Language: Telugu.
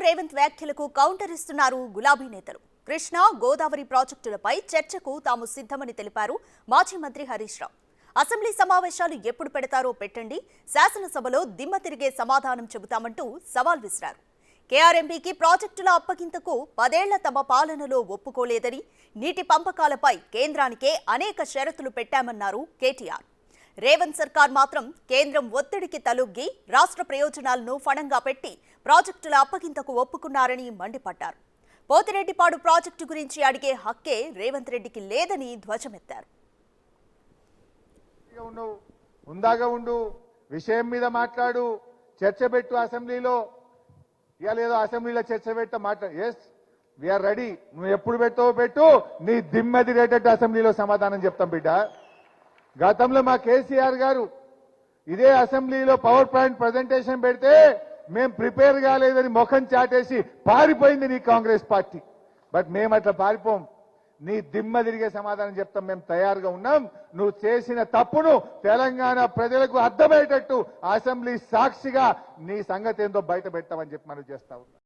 రేవంత్ వ్యాఖ్యలకు కౌంటర్ ఇస్తున్నారు గులాబీ నేతలు. కృష్ణా గోదావరి ప్రాజెక్టులపై చర్చకు తాము సిద్ధమని తెలిపారు మాజీ మంత్రి హరీష్ రావు. అసెంబ్లీ సమావేశాలు ఎప్పుడు పెడతారో పెట్టండి, శాసనసభలో దిమ్మ తిరిగే సమాధానం చెబుతామంటూ సవాల్ విసిరారు. కేఆర్ఎంపీకి ప్రాజెక్టుల అప్పగింతకు 10 ఏళ్ల తమ పాలనలో ఒప్పుకోలేదని, నీటి పంపకాలపై కేంద్రానికే అనేక షరతులు పెట్టామన్నారు కేటీఆర్. రేవంత్ సర్కార్ మాత్రం కేంద్రం ఒత్తిడికి తలొగ్గి రాష్ట్ర ప్రయోజనాలను ఫణంగా పెట్టి ప్రాజెక్టుల అప్పగింతకు ఒప్పుకున్నారని మండిపడ్డారు. పోతిరెడ్డిపాడు ప్రాజెక్టు గురించి అడిగే హక్కే రేవంత్ రెడ్డికి లేదని ధ్వజమెత్తారు. విషయం మీద మాట్లాడు, చర్చ పెట్టు, అసెంబ్లీలో లేదో అసెంబ్లీలో చర్చ పెట్ట మాట్లాడు. Yes, we're ready. నువ్వు ఎప్పుడు పెట్టావో పెట్టు, నీ దిమ్మెది రేటట్టు అసెంబ్లీలో సమాధానం చెప్తాం బిడ్డ. గతంలో మా కేసీఆర్ గారు ఇదే అసెంబ్లీలో పవర్ పాయింట్ ప్రజెంటేషన్ పెడితే మేం ప్రిపేర్ కాలేదని ముఖం చాటేసి పారిపోయింది నీ కాంగ్రెస్ పార్టీ. బట్ మేము అట్లా పారిపోం, నీ దిమ్మ తిరిగే సమాధానం చెప్తాం. మేము తయారుగా ఉన్నాం. నువ్వు చేసిన తప్పును తెలంగాణ ప్రజలకు అర్థమయ్యేటట్టు అసెంబ్లీ సాక్షిగా నీ సంగతి ఏందో బయట పెట్టామని చెప్పి మనం చేస్తా ఉన్నాం.